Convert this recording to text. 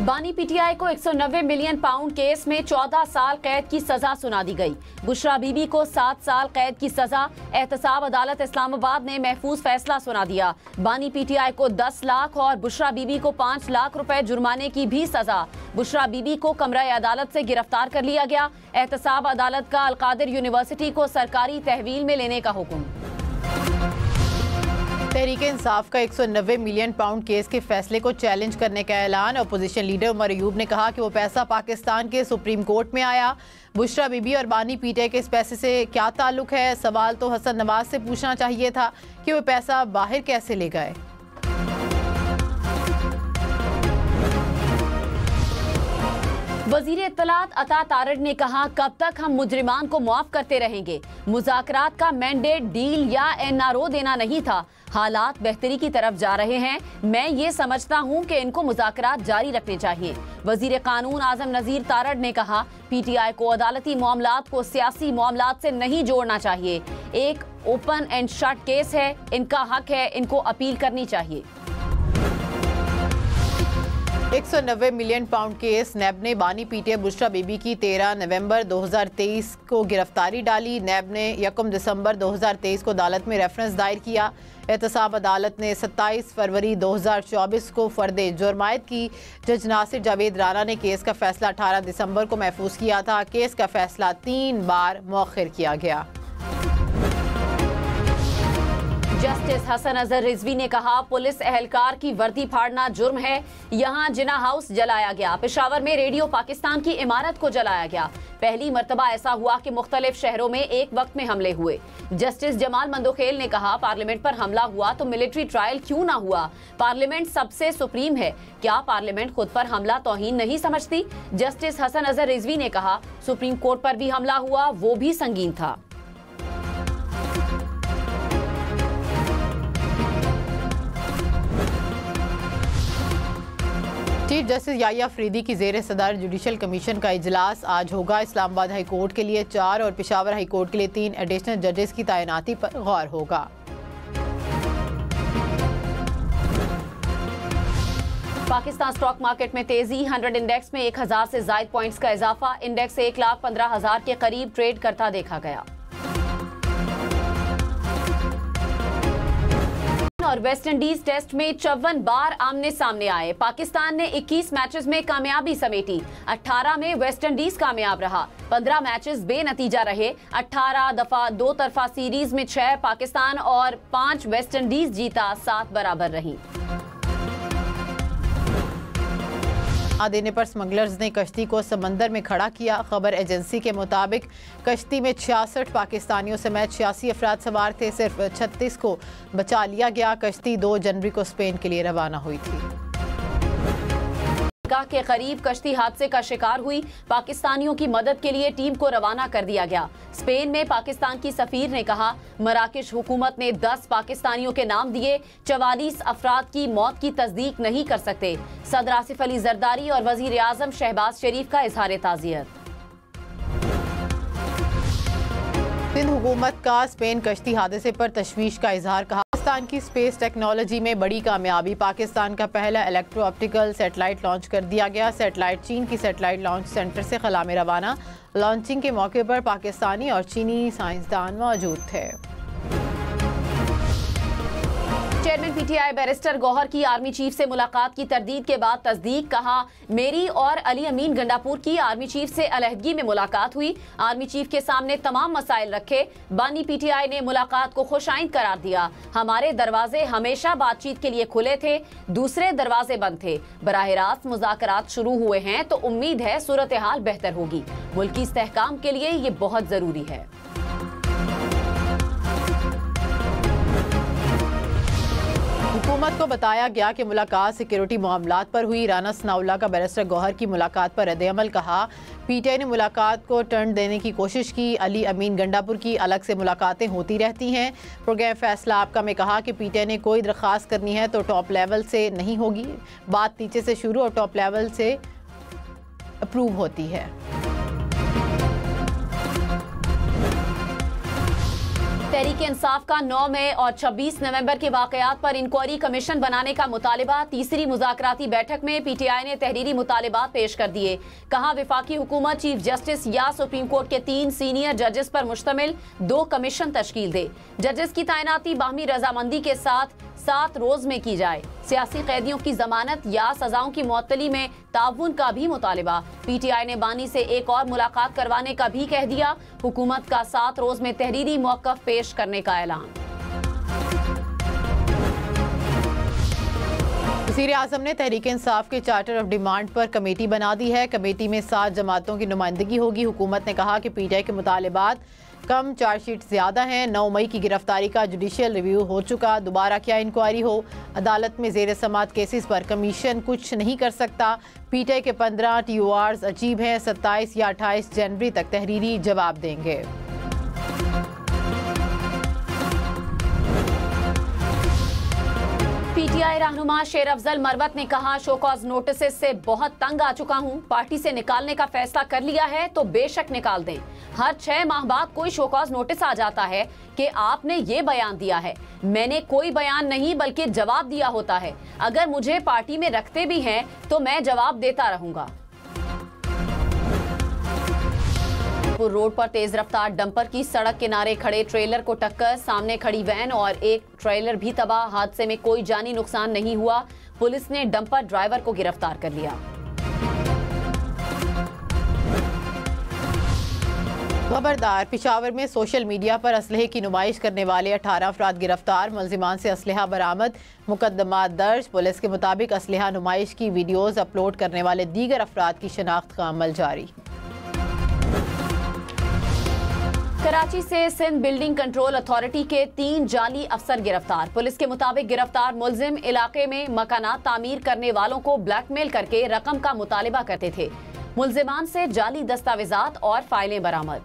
बानी पीटीआई को 190 million pound case में 14 साल कैद की सजा सुना दी गई। बुशरा बीबी को 7 साल कैद की सजा। एहतसाब अदालत इस्लामाबाद ने महफूज फैसला सुना दिया। बानी पीटीआई को 10 लाख और बुशरा बीबी को 5 लाख रुपए जुर्माने की भी सजा। बुशरा बीबी को कमरा अदालत से गिरफ्तार कर लिया गया। एहतसाब अदालत का अलकादिर यूनिवर्सिटी को सरकारी तहवील में लेने का हुक्म। तहरीके इंसाफ का 190 मिलियन पाउंड केस के फैसले को चैलेंज करने का ऐलान। अपोजिशन लीडर उमर अयूब ने कहा कि वो पैसा पाकिस्तान के सुप्रीम कोर्ट में आया। बुशरा बीबी और बानी पीटीआई के इस पैसे से क्या ताल्लुक है? सवाल तो हसन नवाज से पूछना चाहिए था कि वो पैसा बाहर कैसे ले गए। वजीर इत्तलात अता तारड़ ने कहा, कब तक हम मुजरिमान को मुआफ करते रहेंगे? मुज़ाकरात का मैंडेट डील या एनआरओ देना नहीं था। हालात बेहतरी की तरफ जा रहे हैं। मैं ये समझता हूँ कि इनको मुज़ाकरात जारी रखने चाहिए। वजीर कानून आजम नज़ीर तारड़ ने कहा, पीटीआई को अदालती मामलात को सियासी मामलात से नहीं जोड़ना चाहिए। एक ओपन एंड शट केस है, इनका हक है, इनको अपील करनी चाहिए। 190 मिलियन पाउंड केस। नैब ने बानी पीटीआई बुशरा बीबी की 13 नवंबर 2023 को गिरफ्तारी डाली। नैब ने 1 दिसंबर 2023 को अदालत में रेफरेंस दायर किया। एहतसाब अदालत ने 27 फरवरी 2024 को फर्दे जुर्मायत की। जज नासिर जावेद राना ने केस का फैसला 18 दिसंबर को महफूज किया था। केस का फैसला 3 बार मौखिर किया गया। जस्टिस हसन अजहर रिजवी ने कहा, पुलिस एहलकार की वर्दी फाड़ना जुर्म है। यहाँ जिना हाउस जलाया गया। पेशावर में रेडियो पाकिस्तान की इमारत को जलाया गया। पहली मर्तबा ऐसा हुआ कि मुख्तलिफ शहरों में एक वक्त में हमले हुए। जस्टिस जमाल मंदोखेल ने कहा, पार्लियामेंट पर हमला हुआ तो मिलिट्री ट्रायल क्यों ना हुआ? पार्लियामेंट सबसे सुप्रीम है। क्या पार्लियामेंट खुद पर हमला तौहीन नहीं समझती? जस्टिस हसन अजहर रिजवी ने कहा, सुप्रीम कोर्ट पर भी हमला हुआ, वो भी संगीन था। चीफ जस्टिस याहिया अफरीदी की ज़ेर सदर जुडिशल कमीशन का इजलास आज होगा। इस्लामाबाद हाई कोर्ट के लिए 4 और पेशावर हाई कोर्ट के लिए 3 एडिशनल जजेस की तैनाती पर गौर होगा। पाकिस्तान स्टॉक मार्केट में तेजी। 100 इंडेक्स में 1000 से ज़ायद पॉइंट्स का इजाफा। इंडेक्स 1,15,000 के करीब ट्रेड करता देखा गया। और वेस्ट इंडीज टेस्ट में 54 बार आमने सामने आए। पाकिस्तान ने 21 मैचेस में कामयाबी समेटी। 18 में वेस्ट इंडीज कामयाब रहा। 15 मैचेस बेनतीजा रहे। 18 दफा 2 तरफा सीरीज में 6 पाकिस्तान और 5 वेस्ट इंडीज जीता, 7 बराबर रही। देने पर स्मगलर्स ने कश्ती को समंदर में खड़ा किया। खबर एजेंसी के मुताबिक कश्ती में 66 पाकिस्तानियों समेत 86 अफराद सवार थे। सिर्फ 36 को बचा लिया गया। कश्ती 2 जनवरी को स्पेन के लिए रवाना हुई थी। के करीब कश्ती हादसे का शिकार हुई। पाकिस्तानियों की मदद के लिए टीम को रवाना कर दिया गया। स्पेन में पाकिस्तान की सफीर ने कहा, मराकश हुकूमत ने 10 पाकिस्तानियों के नाम दिए। 44 अफराद की मौत की तस्दीक नहीं कर सकते। सदर आसिफ अली जरदारी और वजीर आजम शहबाज शरीफ का इजहार ताज़ियत। सिंध हुकूमत का स्पेन कश्ती हादसे पर तशवीश का इजहार। कहा, पाकिस्तान की स्पेस टेक्नोलॉजी में बड़ी कामयाबी। पाकिस्तान का पहला इलेक्ट्रो ऑप्टिकल सेटेलाइट लॉन्च कर दिया गया। सेटेलाइट चीन की सेटेलाइट लॉन्च सेंटर से खला में रवाना। लॉन्चिंग के मौके पर पाकिस्तानी और चीनी साइंसदान मौजूद थे। चेयरमैन पीटीआई बैरिस्टर गौहर की आर्मी चीफ से मुलाकात की तरदीद के बाद तस्दीक। कहा, मेरी और अली अमीन गंडापुर की आर्मी चीफ से अलहदगी में मुलाकात हुई। आर्मी चीफ के सामने तमाम मसाइल रखे। बानी पीटीआई ने मुलाकात को खुशाइंद करार दिया। हमारे दरवाजे हमेशा बातचीत के लिए खुले थे, दूसरे दरवाजे बंद थे। बराह रास्त मुज़ाकरात शुरू हुए हैं तो उम्मीद है सूरत हाल बेहतर होगी। मुल्की इस्तेहकाम के लिए ये बहुत जरूरी है। हुकूमत को बताया गया कि मुलाकात सिक्योरिटी मामलात पर हुई। राना सनाउल्लाह का बैरिस्टर गौहर की मुलाकात पर रद्द-ए-अमल। कहा, पीटीआई ने मुलाकात को टर्न देने की कोशिश की। अली अमीन गंडापुर की अलग से मुलाकातें होती रहती हैं। प्रोग्राम फैसला आपका में कहा कि पीटीआई ने कोई दरख्वास्त करनी है तो टॉप लेवल से नहीं होगी। बात नीचे से शुरू और टॉप लेवल से अप्रूव होती है। तहरीक इंसाफ का 9 मई और 26 नवंबर के वाकयात पर इंक्वायरी कमीशन बनाने का मुतालिबा। तीसरी मुज़ाकराती बैठक में पीटीआई ने तहरीरी मुतालिबात पेश कर दिए। कहा वफाकी हुकूमत चीफ जस्टिस या सुप्रीम कोर्ट के 3 सीनियर जजेस पर मुश्तमिल 2 कमीशन तश्कील दे। जजेस की तैनाती बाहमी रजामंदी के साथ 7 रोज में की जाए। सियासी कैदियों की जमानत या सजाओं की मुअत्तली में ताउन का भी मुतालिबा। पीटीआई ने बानी से एक और मुलाकात करवाने का भी कह दिया। हुकूमत का 7 रोज में तहरीरी मौक़िफ़ पेश करने का ऐलान। वज़ीर-ए-आज़म ने तहरीक इंसाफ के चार्टर ऑफ डिमांड पर कमेटी बना दी है। कमेटी में 7 जमातों की नुमाइंदगी होगी। हुकूमत ने कहा कि पीटीआई के मुतालिबात कम, चार्जशीट ज़्यादा हैं। 9 मई की गिरफ्तारी का जुडिशियल रिव्यू हो चुका, दोबारा क्या इंक्वायरी हो। अदालत में ज़ेर समात केसेस पर कमीशन कुछ नहीं कर सकता। पीटीआई के 15 TORs अजीब हैं। 27 या 28 जनवरी तक तहरीरी जवाब देंगे। पीटीआई रहनुमा शेर अफजल मरवत ने कहा शोकॉज नोटिस से बहुत तंग आ चुका हूं। पार्टी से निकालने का फैसला कर लिया है तो बेशक निकाल दें। हर 6 माह बाद कोई शोकॉज नोटिस आ जाता है कि आपने ये बयान दिया है। मैंने कोई बयान नहीं बल्कि जवाब दिया होता है। अगर मुझे पार्टी में रखते भी हैं तो मैं जवाब देता रहूंगा। रोड पर तेज रफ्तार डंपर की सड़क किनारे खड़े ट्रेलर को टक्कर, सामने खड़ी वैन और एक ट्रेलर भी तबाह। हादसे में कोई जानी नुकसान नहीं हुआ। पुलिस ने डंपर ड्राइवर को गिरफ्तार कर लिया। खबरदार, पेशावर में सोशल मीडिया पर असलहे की नुमाइश करने वाले 18 अफराद गिरफ्तार। मुलजिमान से असलहा बरामद, मुकदमा दर्ज। पुलिस के मुताबिक असलहा नुमाइश की वीडियोज अपलोड करने वाले दीगर अफराद की शनाख्त का अमल जारी। कराची से सिंध बिल्डिंग कंट्रोल अथॉरिटी के 3 जाली अफसर गिरफ्तार। पुलिस के मुताबिक गिरफ्तार मुलजिम इलाके में मकानात तामीर करने वालों को ब्लैकमेल करके रकम का मुतालिबा करते थे। मुलजिमान से जाली दस्तावेजात और फाइलें बरामद।